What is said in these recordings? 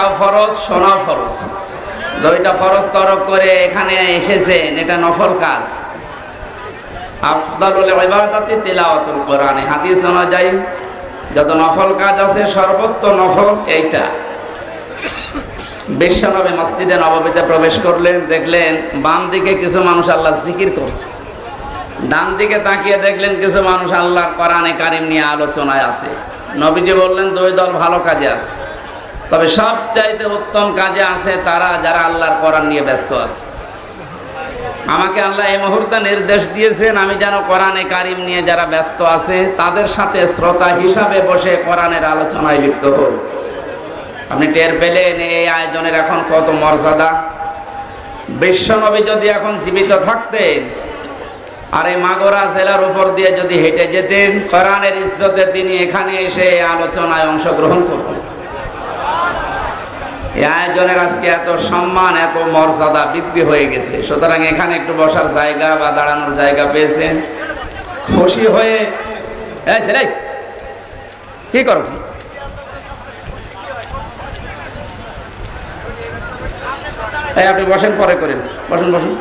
দেখাও ফরজ, শোনাও ফরজ। দুইটা ফরজ তরক করে এখানে এসেছেন, এটা নফল কাজ। আফদালুল ইবাদাতি তিলাওয়াতুল কোরআন, হাদিস অনুযায়ী যত নফল কাজ আছে সর্বোত্তম নফল এইটা। বিশ্বনবী মসজিদে নববীতে প্রবেশ করলেন, দেখলেন বাম দিকে কিছু মানুষ আল্লাহ জিকির করছে, ডান দিকে তাকিয়ে দেখলেন কিছু মানুষ আল্লাহর কোরআনে কারিম নিয়ে আলোচনায় আছে। নবীজি বললেন দুই দল ভালো কাজে আছে, তবে সবচাইতে উত্তম কাজে আছে তারা যারা আল্লাহর কোরআন নিয়ে ব্যস্ত আছে। আমাকে আল্লাহ এই মুহূর্তে নির্দেশ দিয়েছেন আমি যেন কোরআনে কারিম নিয়ে যারা ব্যস্ত আছে তাদের সাথে শ্রোতা হিসাবে বসে কোরআনের আলোচনায় লিপ্ত হই। আপনি টের পেলেন এই আয়োজনের এখন কত মর্যাদা। বিশ্বনবী যদি এখন জীবিত থাকতেন আর এই মাগুরা জেলার উপর দিয়ে যদি হেঁটে যেতেন, কোরআনের ইজ্জতে তিনি এখানে এসে আলোচনায় অংশগ্রহণ করতেন। এই আয়োজনের আজকে এত সম্মান, এত মর্যাদা বৃদ্ধি হয়ে গেছে। সুতরাং এখানে একটু বসার জায়গা বা দাঁড়ানোর জায়গা পেয়েছেন, খুশি হয়ে কি করো কি আপনি বসেন, পরে করেন, বসেন বসেন।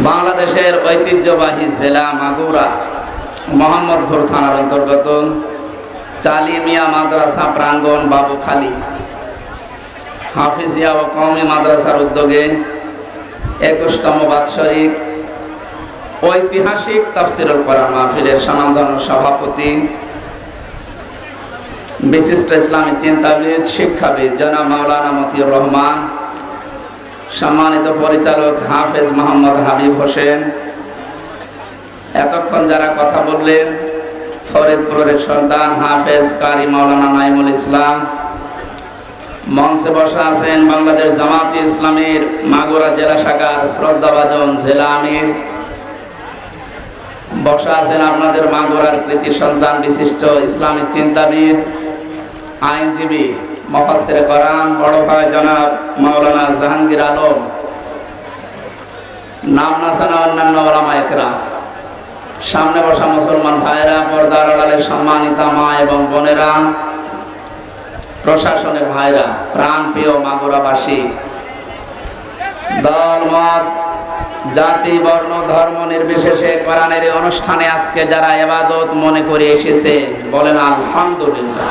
বাংলাদেশের ঐতিহ্যবাহী জেলা মাগুরা মোহাম্মদপুর থানার অন্তর্গত চালিমিয়া মাদ্রাসা প্রাঙ্গণ বাবুখালী হাফিজিয়া ও কওমি মাদ্রাসার উদ্যোগে 21তম বাৎসরিক ঐতিহাসিক তাফসীরুল কোরআন মাহফিলের স্বনামধন্য সভাপতি বিশিষ্ট ইসলামী চিন্তাবিদ, শিক্ষাবিদ জনাব মাওলানা মতিউর রহমান, সম্মানিত পরিচালক হাফেজ মোহাম্মদ হাবিব হোসেন, এতক্ষণ যারা কথা বললেন ফরিদপুরের সন্তান হাফেজ কারি মাওলানা নাইমুল ইসলাম, মঞ্চে বসা আছেন বাংলাদেশ জামাতে ইসলামীর মাগুরা জেলা শাখার শ্রদ্ধাভাজন জেলা আমির, বসা আছেন আপনাদের মাগুরার কৃতি সন্তান বিশিষ্ট ইসলামী চিন্তাবিদ, আইনজীবী, মুফাসসিরে কোরআন বড় ভাই জনাব মাওলানা জাহাঙ্গীর আলম, নাম না জানা অন্যান্য ওলামায়ে কেরাম, সামনে বসা মুসলমান ভাইরা, পর্দার আড়ালে সম্মানিতা মা এবং বোনেরা, প্রশাসনের ভাইরা, প্রাণপ্রিয় মাগুরাবাসী, দল মত জাতি বর্ণ ধর্ম নির্বিশেষে কোরআনের এই অনুষ্ঠানে আজকে যারা ইবাদত মনে করে এসেছে বলেন আলহামদুলিল্লাহ।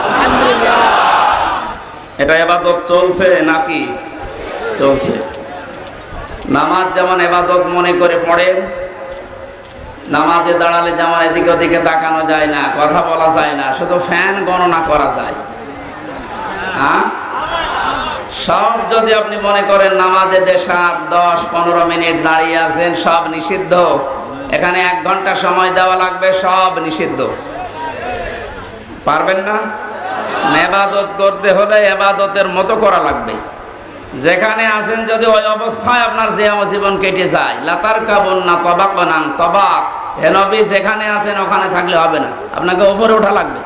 এটা ইবাদত চলছে নাকি? চলছে। নামাজ যেমন ইবাদত মনে করে পড়েন, নামাজে দাঁড়ালে যেমন এদিকে ওদিকে তাকানো যায় না, কথা বলা যায় না, শুধু ফ্যান গণনা করা যায়। হ্যাঁ, সব যদি আপনি মনে করেন নামাজে যে 7, 10, 15 মিনিট দাঁড়িয়ে আছেন সব নিষিদ্ধ, এখানে 1 ঘন্টা সময় দেওয়া লাগবে, সব নিষিদ্ধ। পারবেন না? ইবাদত করতে হলে ইবাদতের মতো করা লাগবে। যেখানে আছেন যদি ওই অবস্থায় আপনার জীবন কেটে যায়, লাতার কাবুন না তবাকান তবাক, হে নবী যেখানে আছেন ওখানে থাকলে হবে না, আপনাকে উপরে ওঠা লাগবে।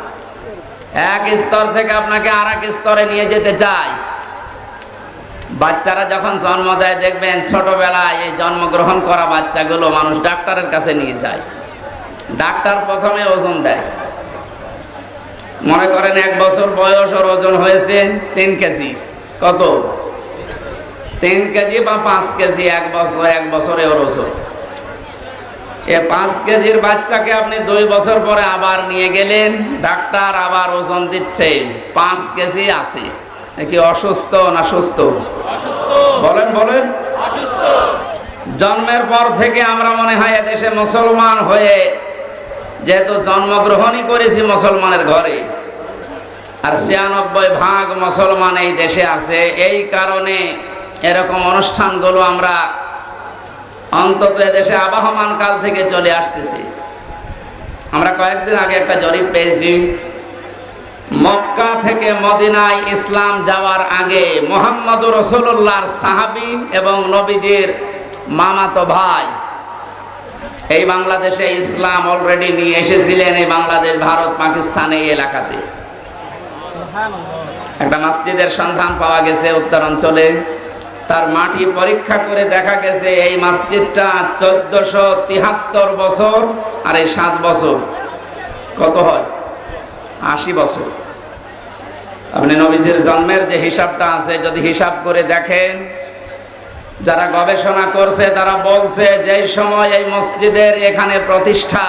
এক স্তর থেকে আপনাকে আরেক স্তরে নিয়ে যেতে চাই। বাচ্চারা যখন জন্ম দেয় দেখবেন ছোটবেলায় এই জন্মগ্রহণ করা বাচ্চাগুলো মানুষ ডাক্তারের কাছে নিয়ে যায়। ডাক্তার প্রথমে ওজন দেয়, মনে করেন 1 বছর বয়স ওর ওজন হয়েছে 3 কেজি। কত? 3 কেজি বা 5 কেজি। 1 বছরে ওর ওজন। এই 5 কেজির বাচ্চাকে আপনি 2 বছর পরে আবার নিয়ে গেলেন, ডাক্তার আবার ওজন দিচ্ছে 5 কেজি আছে। কি অসুস্থ না সুস্থ? বলেন বলেন। জন্মের পর থেকে আমরা মনে হয় এদেশে মুসলমান হয়ে, যেহেতু জন্মগ্রহণই করেছি মুসলমানের ঘরে, আর 96% মুসলমান এই দেশে আছে, এই কারণে এরকম অনুষ্ঠানগুলো আমরা অন্তত এদেশে আবহমান কাল থেকে চলে আসতেছি। আমরা কয়েকদিন আগে একটা জরিপ পেয়েছি, মক্কা থেকে মদিনায় ইসলাম যাওয়ার আগে মুহাম্মদুর রাসূলুল্লাহর সাহাবী এবং নবীজির মামাতো ভাই এই বাংলাদেশে ইসলাম অলরেডি নিয়ে এসেছিলেন। এই বাংলাদেশ, ভারত, পাকিস্তান এই এলাকাতে একটা মসজিদের সন্ধান পাওয়া গেছে উত্তরাঞ্চলে। তার মাটি পরীক্ষা করে দেখা গেছে এই মসজিদটা 1473 বছর আর এই 7 বছর কত হয়? 80 বছর। আপনি নবীজির জন্মের যে হিসাবটা আছে যদি হিসাব করে দেখেন, যারা গবেষণা করছে তারা বলছে যে সময় এই মসজিদের এখানে প্রতিষ্ঠা,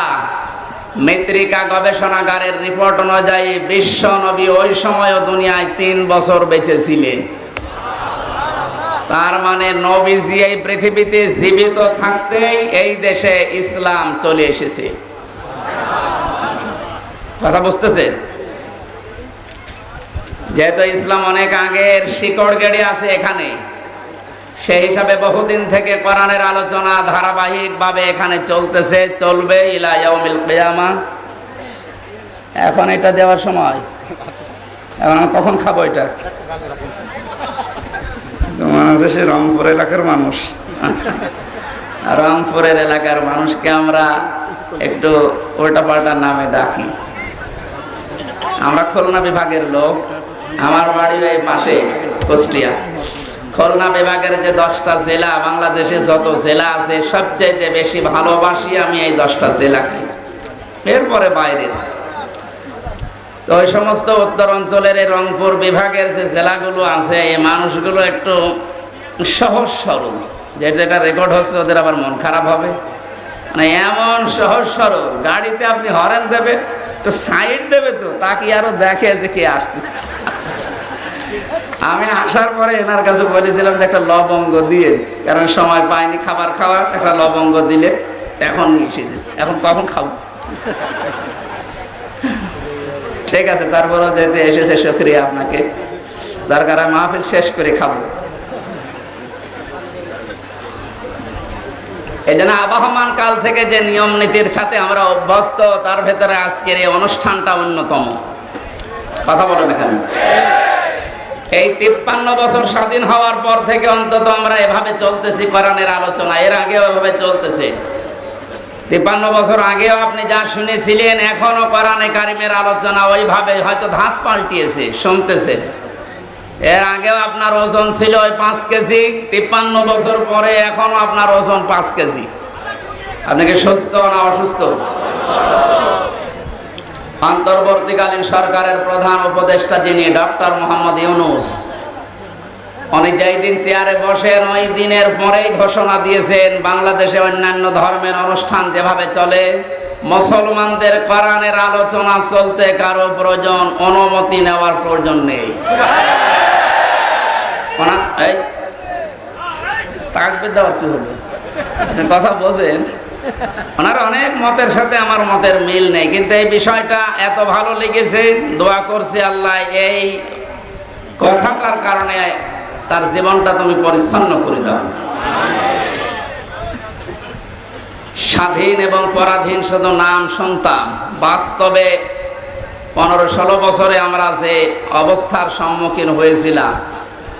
মৃত্তিকা গবেষণাগারের রিপোর্ট অনুযায়ী বিশ্ব নবী ওই সময়ও দুনিয়ায় 3 বছর বেঁচে ছিলেন। তার মানে নবীজি এই পৃথিবীতে জীবিত থাকতেই এই দেশে ইসলাম চলে এসেছে। কথা বুঝতেছেন? যেহেতু ইসলাম অনেক আগের শিকড় গেড়ে আছে এখানে, সেই হিসাবে বহুদিন থেকে কোরআনের আলোচনা ধারাবাহিকভাবে এখানে চলতেছে, চলবে ইলা ইয়াউমিল কিয়ামা। এখন এটা দেওয়ার সময়, এখন আমি কখন খাবো এটা? তোমার আছে সে রংপুর এলাকার মানুষ, রংপুরের এলাকার মানুষকে আমরা একটু উল্টাপাল্টা নামে ডাকি। আমরা খুলনা বিভাগের লোক, আমার বাড়ির এই পাশে কুষ্টিয়া। খুলনা বিভাগের যে 10টা জেলা, বাংলাদেশে যত জেলা আছে সবচেয়ে বেশি ভালোবাসি আমি এই 10টা জেলাকে, এরপরে বাইরের। তো ওই সমস্ত উত্তর অঞ্চলের এই রংপুর বিভাগের যে জেলাগুলো আছে, এই মানুষগুলো একটু সহজ সরল, যেটা রেকর্ড হচ্ছে ওদের আবার মন খারাপ হবে। মানে এমন সহজ সরল, গাড়িতে আপনি হরেন দেবে তো সাইড দেবে তো তাকে আরো দেখে যে কে আসতেছে। আমি আসার পরে এনার কাছে বলেছিলাম যে একটা লবঙ্গ দিয়ে, কারণ সময় পাইনি খাবার খাওয়ার, একটা লবঙ্গ দিলে এখন নিয়ে এসে দিচ্ছে। এখন কখন খাবো? ঠিক আছে, তারপরেও যেতে এসেছে শুকরিয়া আপনাকে, দরকার মাহফিল শেষ করে খাবো। এই জন্য আবহমান কাল থেকে যে নিয়ম নীতির সাথে আমরা অভ্যস্ত, তার ভেতরে আজকের এই অনুষ্ঠানটা অন্যতম। কথা বলেন এখানে। এই 53 বছর স্বাধীন হওয়ার পর থেকে অন্তত আমরা এভাবে চলতেছি কোরআনের আলোচনা, এর আগেও এভাবে চলতেছে। 53 বছর আগেও আপনি যা শুনেছিলেন, এখনো কোরআনে কারিমের আলোচনা ওইভাবে, হয়তো ধাঁচ পাল্টিয়েছে, শুনতেছে। এর আগেও আপনার ওজন ছিল ওই 5 কেজি, 53 বছর পরে এখনো আপনার ওজন 5 কেজি। আপনি কি সুস্থ না অসুস্থ? অন্তর্বর্তীকালীন সরকারের প্রধান উপদেষ্টা যিনি ডক্টর মোহাম্মদ ইউনূস, উনি যেই দিন চেয়ারে বসেন ওই দিনের পরেই ঘোষণা দিয়েছেন বাংলাদেশে অন্যান্য ধর্মের অনুষ্ঠান যেভাবে চলে, মুসলমানদের কোরআনের আলোচনা চলতে কারো প্রয়োজন, অনুমতি নেওয়ার প্রয়োজন নেই। তাকবীর দেওয়া কি হবে? কথা বোঝেন? ওনার অনেক মতের সাথে আমার মতের মিল নেই, কিন্তু এই বিষয়টা এত ভালো লেগেছে, দোয়া করছি আল্লাহ এই কথাটার কারণে তার জীবনটা তুমি পরিচ্ছন্ন করে দাও। স্বাধীন এবং পরাধীন শুধু নাম শুনতাম, বাস্তবে 15-16 বছরে আমরা যে অবস্থার সম্মুখীন হয়েছিলাম,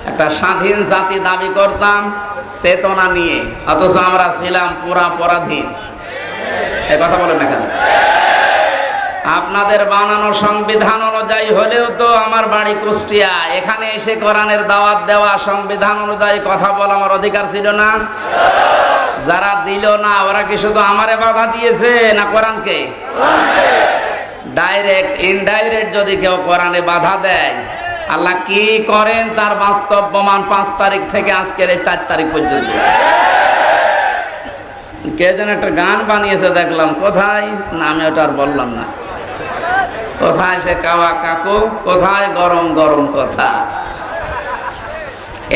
একটা স্বাধীন জাতি দাবি করতাম চেতনা নিয়ে, অথচ আমরা ছিলাম পুরা পরাধীন। এই কথা বলেন না কেন? আপনাদের বানানো সংবিধান অনুযায়ী হলেও তো আমার বাড়ি কুষ্টিয়া, এখানে এসে কোরআনের দাওয়াত দেওয়া, সংবিধান অনুযায়ী কথা বলা আমার অধিকার ছিল না? যারা দিল না ওরা কি শুধু আমারে বাধা দিয়েছে না কোরআনকে? ডাইরেক্ট ইনডাইরেক্ট যদি কেউ কোরআনে বাধা দেয়, আল্লাহ কি করেন তার বাস্তব প্রমাণ 5 তারিখ থেকে আজকের এই 4 তারিখ পর্যন্ত। কে যেন একটা গান বানিয়েছে দেখলাম, কোথায় নামে ওটা আর বললাম না, কোথায় সে কাওয়া কাকু, কোথায় গরম গরম কথা।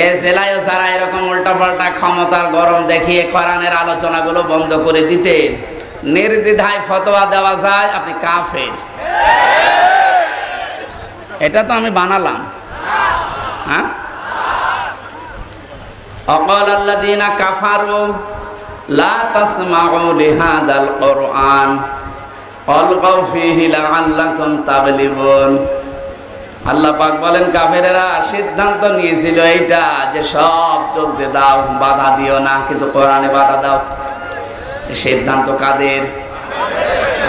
এ জেলায় যারা এরকম উল্টাপাল্টা ক্ষমতার গরম দেখিয়ে কোরআনের আলোচনাগুলো বন্ধ করে দিতে, নির্দ্বিধায় ফতোয়া দেওয়া যায় আপনি কাফের। এটা তো আমি বানালাম। হ্যাঁ, অকাল আল্লাযীনা কাফারু লা তাসমাউ লিহাযাল কুরআন আলগাউ ফীহি লাআল্লাকুম তাগলিবুন। আল্লাহ পাক বলেন কাফেরেরা সিদ্ধান্ত নিয়েছিল এইটা যে সব চলতে দাও, বাধা দিও না, কিন্তু কোরআনে বাধা দাও। সিদ্ধান্ত কাদের?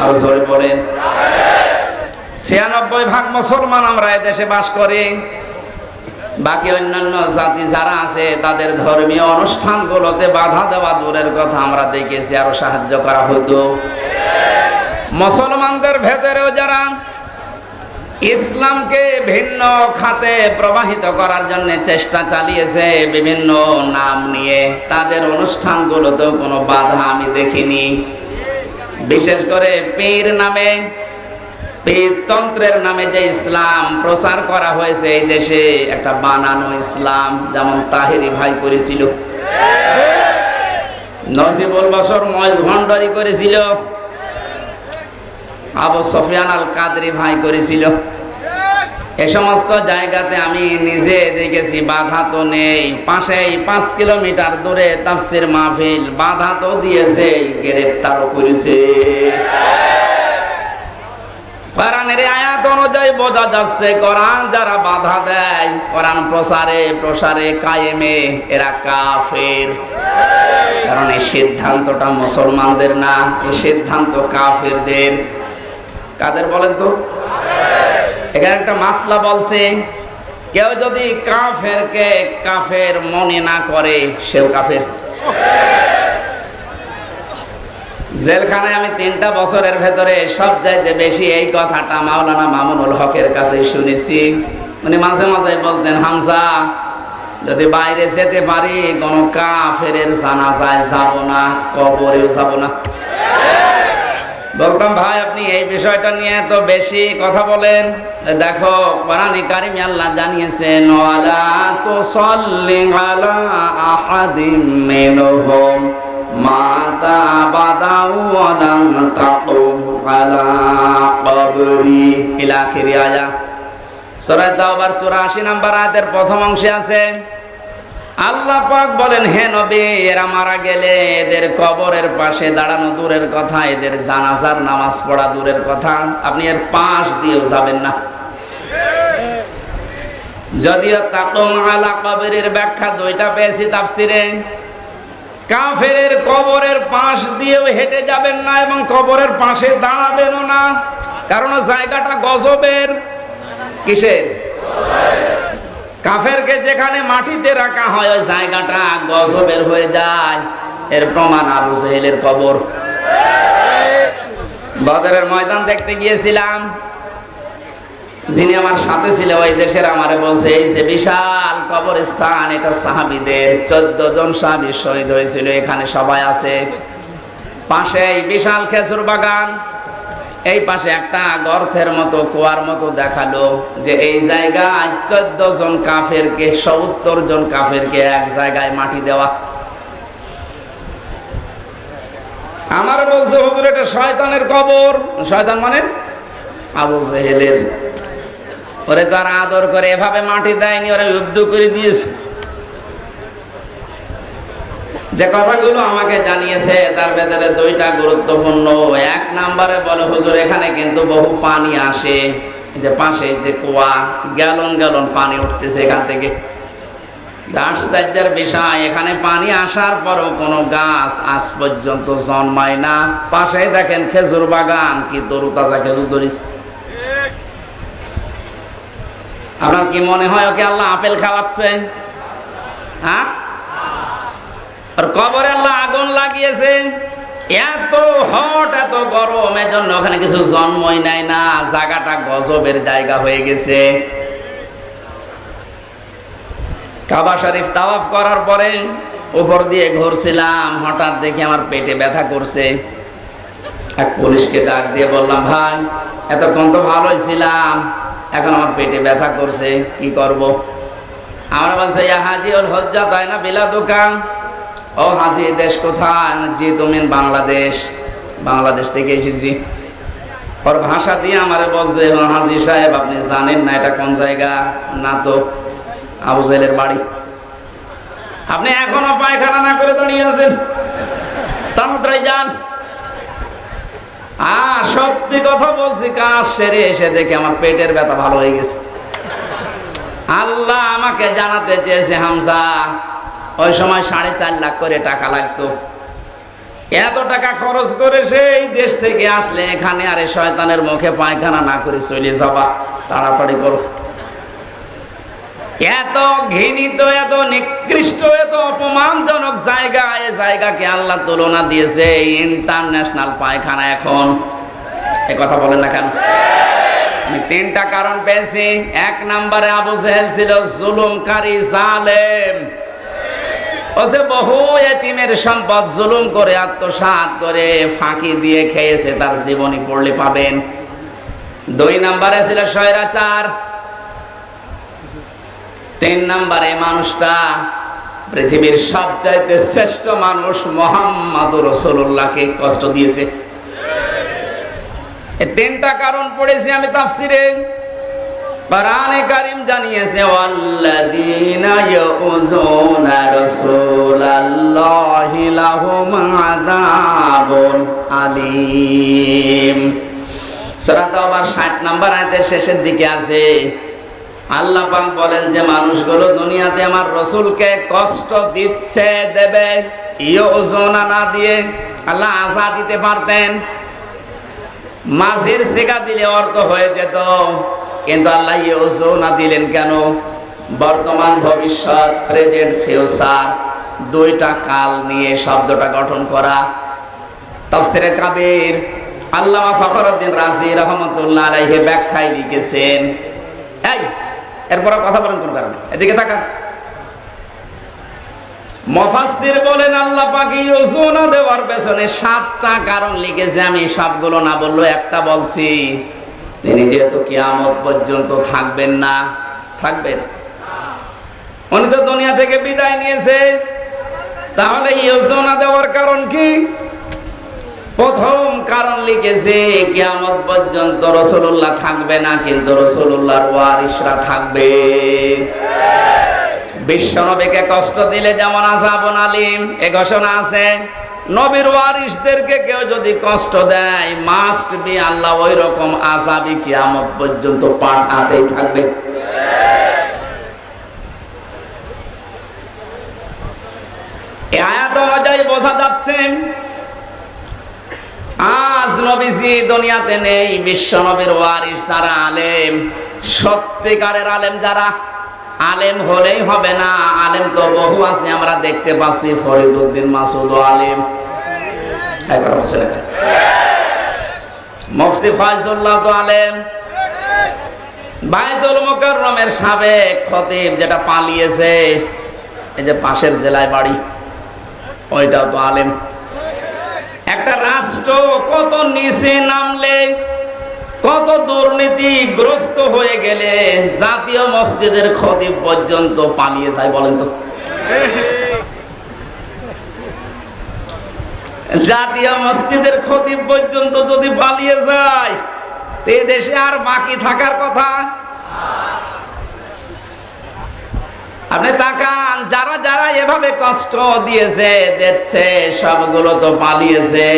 আর জোরে বলেন। 96% মুসলমান আমরা এই দেশে বাস করি। বাকি অন্যান্য জাতি যারা আছে তাদের ধর্মীয় অনুষ্ঠানগুলোতে বাধা দেওয়া দূরের কথা, আমরা দেখেছি আরো সাহায্য করা হতো। মুসলমানদের ভেতরেও যারা ইসলামকে ভিন্ন খাতে প্রবাহিত করার জন্য চেষ্টা চালিয়েছে বিভিন্ন নাম নিয়ে। তাদের অনুষ্ঠানগুলোতেও কোনো বাধা আমি দেখিনি। বিশেষ করে পীর নামে, পীরতন্ত্রের নামে যে ইসলাম প্রচার করা হয়েছে এই দেশে, একটা বানানো ইসলাম, যেমন তাহেরি ভাই করেছিল, নজিবুল বশর ময়েজ ভণ্ডারি করেছিল, আবু সুফিয়ান আল কাদরি ভাই করেছিল। এ সমস্ত জায়গাতে আমি নিজে দেখেছি বাধা তো নেই। পাশেই 5 কিলোমিটার দূরে তাফসির মাহফিল, বাধা তো দিয়েছে, গ্রেফতারও করেছে। কোরআনের আয়াত অনুযায়ী বোঝা যাচ্ছে কোরআন যারা বাধা দেয় কোরআন প্রসারে কায়েমে, এরা কাফের। কারণ এই সিদ্ধান্তটা মুসলমানদের না, এই সিদ্ধান্ত কাফেরদের। কাদের বলেন তো? এখানে একটা মাসলা বলছে, কেউ যদি কাফেরকে কাফের মনে না করে সেও কাফের। জেলখানায় আমি 3টা বছরের ভেতরে সবচাইতে বেশি এই কথাটা মাওলানা মামুনুল হকের কাছে শুনেছি। উনি মাঝে মাঝে বলতেন, হামজা যদি বাইরে যেতে পারি কোন কাফের জানাজায় যাব না, কবরেও যাব না। বলতাম, ভাই আপনি এই বিষয়টা নিয়ে তো বেশি কথা বলেন। দেখো কোরআনে কারিমে আল্লাহ জানিয়েছেন, ওয়ালা তুসাল্লি আলা আহাদিম মিনহুম মাতা বাদাউ ওয়ালা তাকুম আলা কবরি ইলা আখির আয়াত। সূরা তাওবার 84 নম্বর আয়াতের প্রথম অংশে আছে, আল্লাহ পাক বলেন, হে নবী এরা মারা গেলে এদের কবরের পাশে দাঁড়ানো দূরের কথা, এদের জানাজার নামাজ পড়া দূরের কথা, আপনি এর পাশ দিয়েও যাবেন না। যদিও তাকুম আলা কবরের ব্যাখ্যা 2টা পেয়েছি তাফসিরে। কাফেরের কবরের পাশ দিয়েও হেঁটে যাবেন না এবং কবরের পাশে দাঁড়াবেনও না, কারণ জায়গাটা গজবের। কিসের? কাফেরকে যেখানে মাটিতে রাখা হয় ওই জায়গাটা গজবের হয়ে যায়। এর প্রমাণ আবু জেহেলের কবর। বদরের ময়দান দেখতে গিয়েছিলাম, যিনি আমার সাথে ছিল ওই দেশের, আমারে বলছে এই যে বিশাল কবরস্থান, এটা সাহাবীদের, 14 জন সাহাবী শহীদ হয়েছিল, এখানে সবাই আছে। পাশে এই বিশাল খেজুর বাগান, এই পাশে একটা গর্তের মতো কুয়ার মতো দেখালো যে এই জায়গায় 14 জন কাফেরকে, 70 জন কাফেরকে এক জায়গায় মাটি দেওয়া। আমার বলছে, হুজুর এটা শয়তানের কবর। শয়তান মানে আবু জেহেলের। ওরে তারা আদর করে এভাবে মাটি দেয়নি, ওরা যুদ্ধ করে দিয়েছে। যে কথাগুলো আমাকে জানিয়েছে তার ভেতরে 2টা গুরুত্বপূর্ণ। 1 নম্বরে বলে, হুজুর এখানে কিন্তু বহু পানি আসে, যে পাশে যে কুয়া, গ্যালন গ্যালন পানি উঠতেছে এখান থেকে। আশ্চর্যের বিষয়, এখানে পানি আসার পরও কোনো গাছ আজ পর্যন্ত জন্মায় না। পাশে দেখেন খেজুর বাগান, কি তরুতাজা খেজুর ধরিস। আপনার কি মনে হয় ওকে আল্লাহ আপেল খাওয়াচ্ছে? হ্যাঁ, আর কবরে আল্লাহ আগুন লাগিয়েছে, এত হট এত গরম, এজন্য ওখানে কিছু জন্মই নাই না, জায়গাটা গজবের জায়গা হয়ে গেছে। কাবা শরীফ তাওয়াফ করার পরে উপর দিয়ে ঘুরছিলাম, হঠাৎ দেখি আমার পেটে ব্যথা করছে। এক পুলিশকে ডাক দিয়ে বললাম, ভাই এতক্ষণ তো ভালোই ছিলাম, এখন আমার পেটে ব্যথা করছে, কি করব? আমরা বলছে, ইয়া হাজি ওর হজ্জা তাই না বিলা দোকান। ও হাজি, দেশ কোথায়? জি তুমি বাংলাদেশ। বাংলাদেশ থেকে এসেছি। ওর ভাষা দিয়ে আমারে বলছে, হাজি সাহেব আপনি জানেন না এটা কোন জায়গা? না তো। আবু জেহেলের বাড়ি। আপনি এখনো পায়খানা না করে দাঁড়িয়ে আছেন, তাড়াতাড়ি যান। সত্যি কথা বলছি, কাজ সেরে এসে দেখে আমার পেটের ব্যথা ভালো হয়ে গেছে। আল্লাহ আমাকে জানাতে চেয়েছে, হামজা ওই সময় 4.5 লাখ করে টাকা লাগতো, এত টাকা খরচ করে সেই দেশ থেকে আসলে এখানে আরে শয়তানের মুখে পায়খানা না করে চলে যাবা, তাড়াতাড়ি করো। এত ঘৃণিত, এত নিকৃষ্ট, এত অপমানজনক জায়গা, এই জায়গাকে আল্লাহ তুলনা দিয়েছে ইন্টারন্যাশনাল পায়খানা। এখন এ কথা বলেন না কেন? আমি তিনটা কারণ পেয়েছি। এক নম্বরে আবু জেহেল ছিল জুলুমকারী, জালেম। ও যে বহু এতিমের সম্পদ জুলুম করে আত্মসাৎ করে ফাঁকি দিয়ে খেয়েছে, তার জীবনী পড়লে পাবেন। দুই নম্বরে ছিল স্বৈরাচার। তিন নম্বরে মানুষটা পৃথিবীর সবচাইতে শ্রেষ্ঠ মানুষ মুহাম্মদুর রাসূলুল্লাহকে কষ্ট দিয়েছে। এই তিনটা কারণ পড়েছি আমি তাফসিরে। কোরআনে কারীম জানিয়েছে ওয়াল্লাযীনা ইয়াউযুনা রাসূলাল্লাহি লাহুম আযাবুন আলীম। সূরা তাওবার 60 নম্বর আয়াতের শেষের দিকে আছে, আল্লাহ পাক বলেন যে মানুষগুলো দুনিয়াতে আমার রাসূলকে কষ্ট দিচ্ছে, দেবে। ইয়াউযুনা না দিয়ে আল্লাহ আযা দিতে পারতেন, মাঝের সিগা দিলে অর্থ হয়ে যেত, কিন্তু আল্লাহ ইয়াউযুনা দিলেন কেন? বর্তমান, ভবিষ্যৎ, প্রেজেন্ট, ফিউচার, দুইটা কাল নিয়ে শব্দটা গঠন করা। তাফসীরে কাবীর আল্লামা ফখরুদ্দিন রাজি রাহমাতুল্লাহ আলাইহি ব্যাখ্যায় লিখেছেন, এই এরপর কথা বলেন কোন কারণে, এদিকে তাকান। মুফাসসির বলেন আল্লাহ পাক ইয়াউযুনা দেওয়ার পেছনে 7টা কারণ লিখেছে। আমি সবগুলো না বললেও একটা বলছি। তিনি যেহেতু কিয়ামত পর্যন্ত থাকবেন না, থাকবেন, উনি তো দুনিয়া থেকে বিদায় নিয়েছে, তাহলে ইয়াউযুনা দেওয়ার কারণ কি? প্রথম কারণ লিখেছে কিয়ামত পর্যন্ত রাসূলুল্লাহ থাকবে না, কিন্তু রাসূলুল্লাহর ওয়ারিসরা থাকবে। বিশ্বনবীকে কষ্ট দিলে যেমন আযাবুন আলীম এ ঘোষণা আছে, নবীর ওয়ারিসদেরকে কেউ যদি কষ্ট দেয়, মাস্ট বি আল্লাহ ওই রকম আযাবই কিয়ামত পর্যন্ত পাঠাতেই থাকবে। এই আয়াত অনুযায়ী বোঝা যাচ্ছে আজ নবীজি দুনিয়াতে নেই, বিশ্ব নবীর ওয়ারিস যারা আলেম, সত্যিকারের আলেম যারা, আলেম হলেই হবে না, আলেম তো বহু আছে, আমরা দেখতে পাচ্ছি। ফরিদউদ্দিন মাসুদ আলেম, একবার বসে লেখা। মুফতি ফয়জুল্লাহ তো আলেম। বাইতুল মুকাররমের সাবেক খতিব যেটা পালিয়েছে, এই যে পাশের জেলায় বাড়ি, ওইটাও তো আলেম। একটা রাষ্ট্র কত নিচে নামলে, কত দুর্নীতিগ্রস্ত হয়ে গেলে জাতীয় মসজিদের খতিব পর্যন্ত পালিয়ে যায়, বলেন তো? জাতীয় মসজিদের খতিব পর্যন্ত যদি পালিয়ে যায়, এই দেশে আর বাকি থাকার কথা? আপনি তাকান, যারা যারা এভাবে কষ্ট দিয়েছে, দিচ্ছে, সবগুলো তো পালিয়েছে।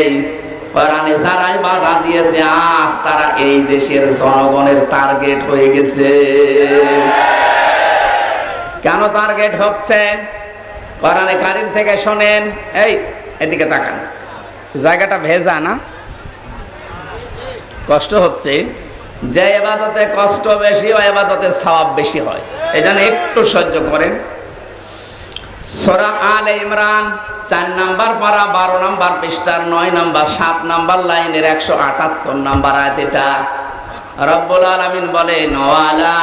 কোরআনে যারাই বাধা দিয়েছে, আজ তারা এই দেশের জনগণের টার্গেট হয়ে গেছে। কেন টার্গেট হচ্ছে? কোরআনে কারীম থেকে শোনেন। এই এদিকে তাকান, জায়গাটা ভেজা না? কষ্ট হচ্ছে। যে ইবাদতে কষ্ট বেশি, ওই ইবাদতে সওয়াব বেশি হয়। এজন্য একটু সহ্য করেন। সূরা আলে ইমরান 4 নাম্বার পারা 12 নাম্বার পৃষ্ঠার 9 নাম্বার 7 নাম্বার লাইনের 178 নাম্বার আয়াত। এটা রব্বুল আলামিন বলেন, ওয়ালা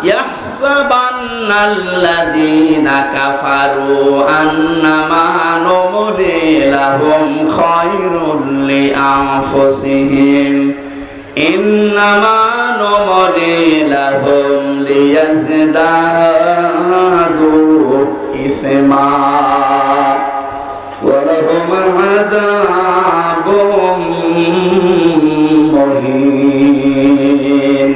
ইয়াহসাবান্নাল্লাযীনা কাফারু আন্নামা নুমলি লাহুম খায়রুল লিআনফুসিহিম ইন্নামা নুমলি লাহুম লিয়াজদাদু ইসমা ওয়া লাহুম আযাবুম মুহিন।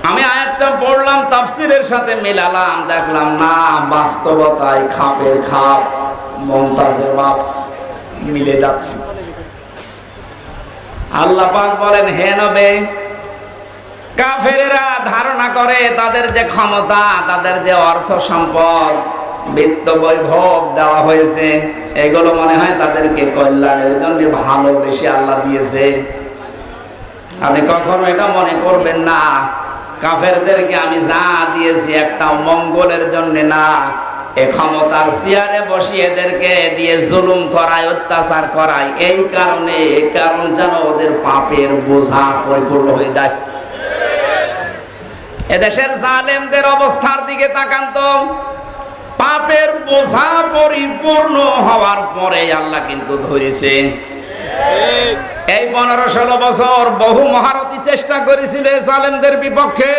আমি আয়াতটা পড়লাম, তাফসীরের সাথে মিলালাম, দেখলাম না বাস্তবতায় খাপের খাপ, মুমতাজের বাপ মিলে যাচ্ছে। আল্লাহ পাক বলেন, হে নবী, কাফেরেরা ধারণা করে তাদের যে ক্ষমতা, তাদের যে অর্থ সম্পদ, বিত্ত বৈভব দেওয়া হয়েছে, এগুলো মনে হয় তাদেরকে কল্যাণের জন্য ভালোবেসে আল্লাহ দিয়েছে। আপনি কখনো এটা মনে করবেন না কাফেরদেরকে আমি যা দিয়েছি একটা মঙ্গলের জন্য না, এই ক্ষমতার চেয়ারে বসিয়ে এদেরকে দিয়ে জুলুম করায়, অত্যাচার করায়, এই কারণে, কারণ যেন ওদের পাপের বোঝা পরিপূর্ণ হয়ে যায়। এদেশের জালেমদের অবস্থার দিকে তাকান তো, পাপের বোঝা পরিপূর্ণ হওয়ার পরে আল্লাহ কিন্তু ধরেছে। এই 15-16 বছর বহু মহারথী চেষ্টা করেছিল এই জালেমদের বিপক্ষে,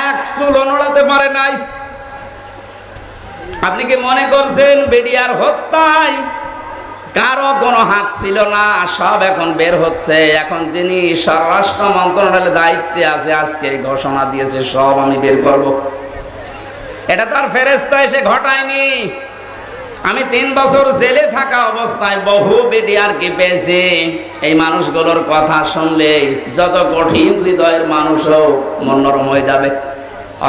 এক চুলও নড়াতে পারে নাই। আপনি কি মনে করছেন বিডিআর হত্যায় কারো কোনো হাত ছিল না? সব এখন বের হচ্ছে। এখন যিনি স্বরাষ্ট্র মন্ত্রণালয়ের দায়িত্বে আছে আজকে ঘোষণা দিয়েছে সব আমি বের করব। এটা তার ফেরেশতা এসে ঘটায়নি। আমি 3 বছর জেলে থাকা অবস্থায় বহু বিডিআর কি পেয়েছি। এই মানুষগুলোর কথা শুনলে যত কঠিন হৃদয়ের মানুষও মন নরম হয়ে যাবে,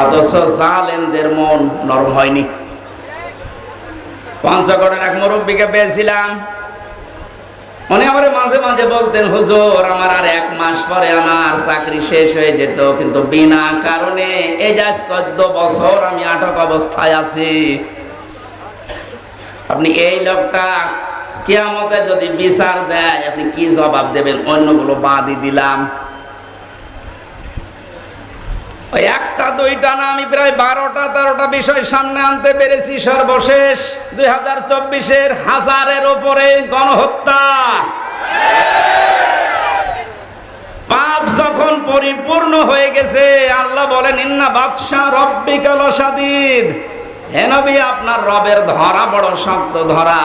অথচ জালেমদের মন নরম হয়নি। পঞ্চগড়ের এক মুরব্বীকে পেয়েছিলাম, উনি আমার মাঝে মাঝে বলতেন, হুজুর আমার আর 1 মাস পরে আমার চাকরি শেষ হয়ে যেত, কিন্তু বিনা কারণে এই যা 14 বছর আমি আটক অবস্থায় আছি। আপনি এই লোকটা কিয়ামতে যদি বিচার দেয় আপনি কি জবাব দেবেন? অন্যগুলো বাদই দিলাম, ওই 1টা 2টা না, আমি প্রায় 12টা 13টা বিষয় সামনে আনতে পেরেছি। সর্বশেষ 2024-এর 1000-এর উপরে গণহত্যা। পাপ যখন পরিপূর্ণ হয়ে গেছে, আল্লাহ বলেন ইন্না বাতশা রাব্বিকা লাশাদীদ। হে নবী, আপনার রবের ধরা বড় শক্ত ধরা।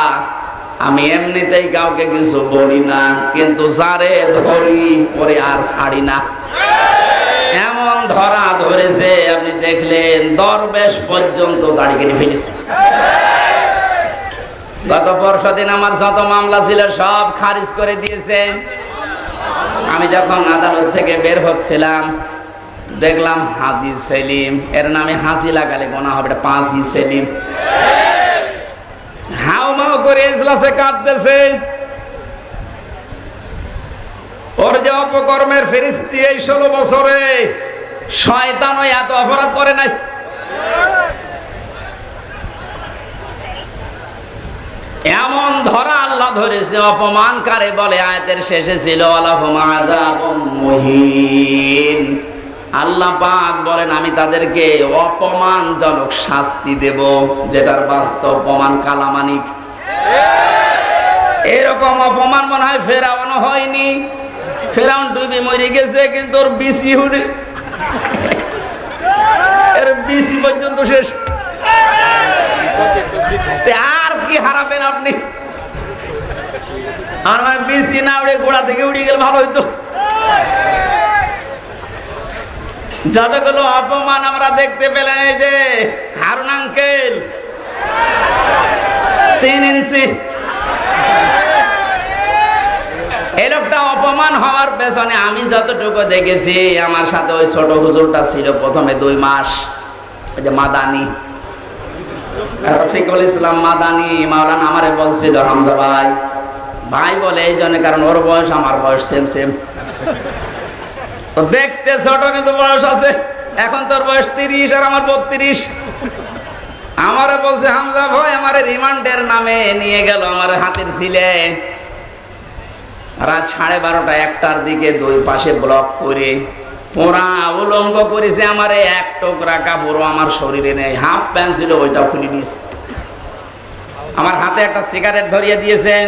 আমি এমনিতেই কাউকে কিছু বলি না, কিন্তু যারে ধরি পরে আর ছাড়ি না। এমন ধরা ধরেছে, আপনি দেখলেন দরবেশ পর্যন্ত দাড়ি কেটে ফেলেছে। গত পরশুদিন আমার যত মামলা ছিল সব খারিজ করে দিয়েছে। আমি যখন আদালত থেকে বের হচ্ছিলাম দেখলাম হাজী সেলিম, এর নামে হাজী লাগালে গোনা হবে, এটা 5ই সেলিম। হাউ মাউ করে এজলাসে কাঁদতেছে। ওর যে অপকর্মের ফেরেশতা, এই 16 বছরে শয়তানও এত অপরাধ করে নাই। এমন ধরা আল্লাহ ধরেছে, অপমান কারে বলে আয়াতের শেষে ছিল আলাহুম আযাবুম মুহিন। আল্লাহ পাক বলেন আমি তাদেরকে অপমানজনক শাস্তি দেব, যেটার বাস্তব প্রমাণ কালামানিক। এরকম অপমান মনে হয় ফেরাউনও হয়নি। ফেরাউন ডুবে মরে গেছে, কিন্তু ওর বিসি হুডে এর বিসি পর্যন্ত শেষ। আর কি হারাবেন আপনি? আমার বিসি না উড়ে গোড়া থেকে উড়ে গেলে ভালো হইতো। যতগুলো অপমান আমরা দেখতে পেলেন, এই যে হারুন আঙ্কেল 3 ইঞ্চি, এই লোকটা অপমান হওয়ার পেছনে আমি যতটুকু দেখেছি, আমার সাথে ওই ছোট হুজুরটা ছিল প্রথমে 2 মাস, ওই যে মাদানি রফিকুল ইসলাম মাদানি মাওলানা আমারে বলছিল হামজা ভাই, ভাই বলে এই জন্য কারণ ওর বয়স আমার বয়স সেম সেম, তো দেখতে ছোট কিন্তু বয়স আছে। এখন তোর বয়স 30 আর আমার 32। আমারে বলছে হামজা ভাই আমারে রিমান্ডের নামে নিয়ে গেল আমার হাতের ছিলে, রাত 12:30 1টার দিকে 2 পাশে ব্লক করে পুরা উলঙ্গ করেছে। আমারে 1 টুকরা কাপড় আমার শরীরে নেই, হাফ প্যান্ট ছিল ওইটা খুলে নিয়েছে। আমার হাতে একটা সিগারেট ধরিয়ে দিয়েছেন,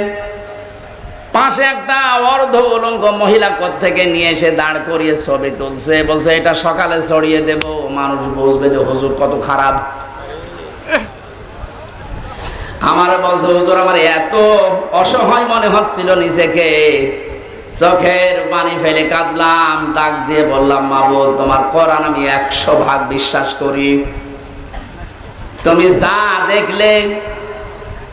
পাশে একটা অর্ধ উলঙ্গ মহিলা কোত্থেকে নিয়ে এসে দাঁড় করিয়ে ছবি তুলছে, বলছে এটা সকালে ছড়িয়ে দেব, মানুষ বুঝবে যে হুজুর কত খারাপ। আমার বলছে হুজুর আমার এত অসহায় মনে হচ্ছিল নিজেকে, চোখের পানি ফেলে কাঁদলাম, ডাক দিয়ে বললাম মাবুদ তোমার কোরআন আমি 100 ভাগ বিশ্বাস করি, তুমি যা দেখলে,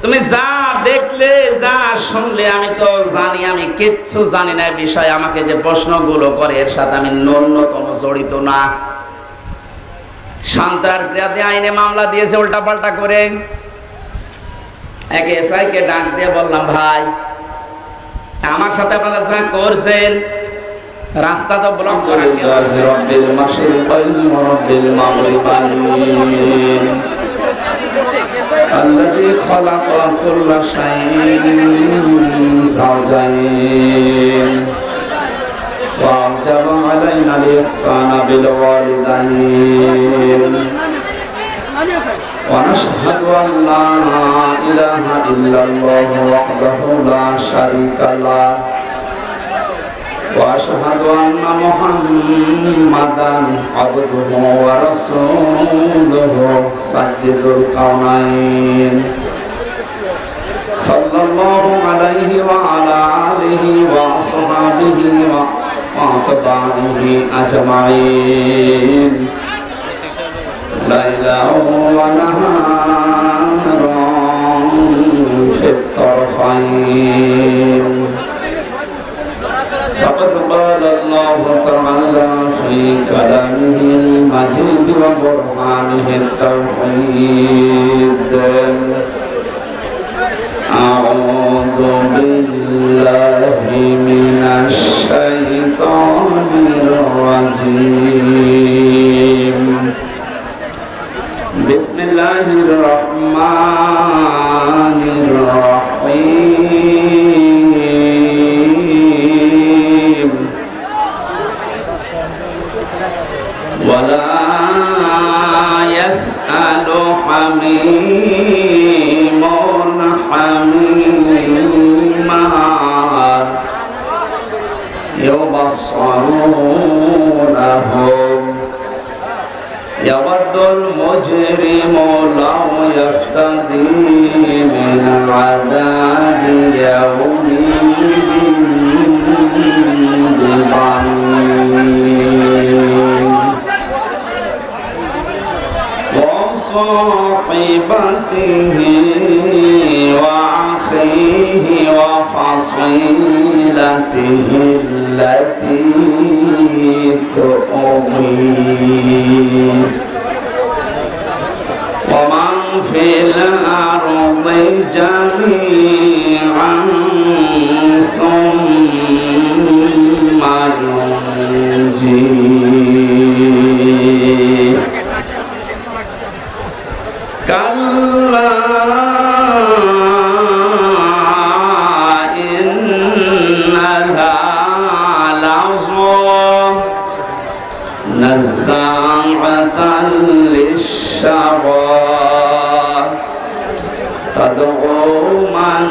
তুমি যা দেখলে যা শুনলে আমি তো জানি, আমি কিচ্ছু জানি না বিষয়। আমাকে যে প্রশ্নগুলো করে এর সাথে আমি ন্যূনতম জড়িত না। সন্ত্রাসবাদী আইনে মামলা দিয়েছে উল্টা পাল্টা করে। এক এসআইকে ডাক দিয়ে বললাম ভাই আমার সাথে আপনারা যা করছেন, রাস্তা তো ব্লক করে দিয়েছে। الذي خلق كل شيء زوجين وأوجب علينا الإحسان بالوالدين ونشهد أن لا إله إلا الله وحده لا شريك له وأشهد أن محمدا عبده ورسوله سيد الكونين صلى الله عليه وعلى آله وصحبه وأتباعه أجمعين ليلا ونهارا في الطرفين فقد قال الله تعالى في كلامه المجيد وبرهانه التوحيد أعوذ بالله من الشيطان الرجيم بسم الله الرحمن الرحيم ولا يسأل حميم حميما يبصرونهم يود المجرم لو يفتدي من عذاب يومئذ بضنين وصاحبته وأخيه وفصيلته التي تؤويه ومن في الأرض جميعا ثم ينجيه كلا إنها لظى نزاعة للشوى تدعو من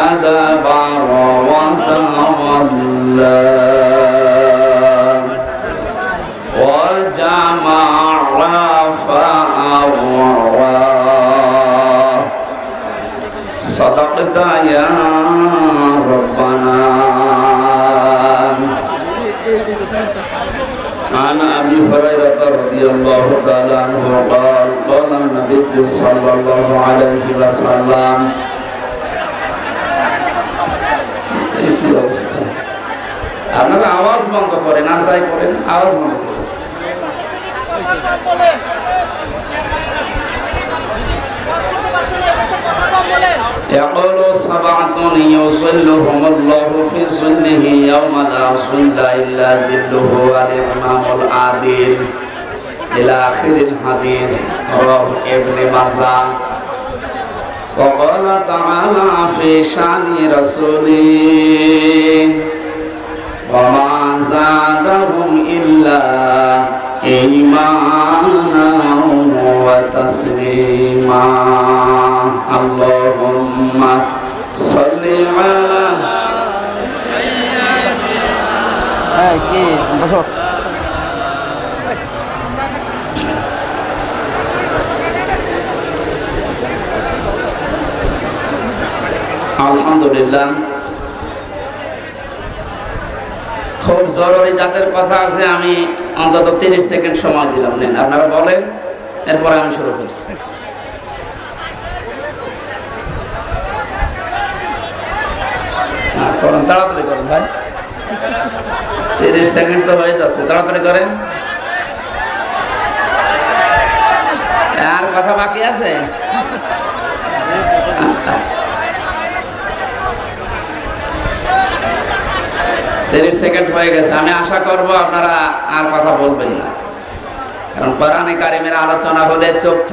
أدبر وتولى وجمع فأوعى صدقت يا ربنا. عن أبي هريرة رضي الله تعالى عنه قال قال النبي صلى الله عليه وسلم আপনারা আওয়াজ বন্ধ করেন না যাই করেন আওয়াজ বন্ধ করেন يقول سبعة يظلهم الله في ظله يوم لا ظل إلا ظله الإمام العادل إلى آخر الحديث رواه ابن ماجه. وقال تعالى في شأن رسوله وما زادهم إلا إيمانا وتسليما. اللهم صل على আলহামদুলিল্লাহ। খুব জরুরি যাদের কথা আছে আমি অন্তত 30 সেকেন্ড সময় দিলাম, নেন আপনারা বলেন, এরপরে আমি শুরু করছি। করেন, তাড়াতাড়ি করেন ভাই, 30 সেকেন্ড তো হয়ে যাচ্ছে, তাড়াতাড়ি করেন। আর কথা বাকি আছে? 30 সেকেন্ড হয়ে গেছে। আমি আশা করব আপনারা আর কথা বলবেন না, কারণ কোরআনে কারিমের আলোচনা হলে চোখ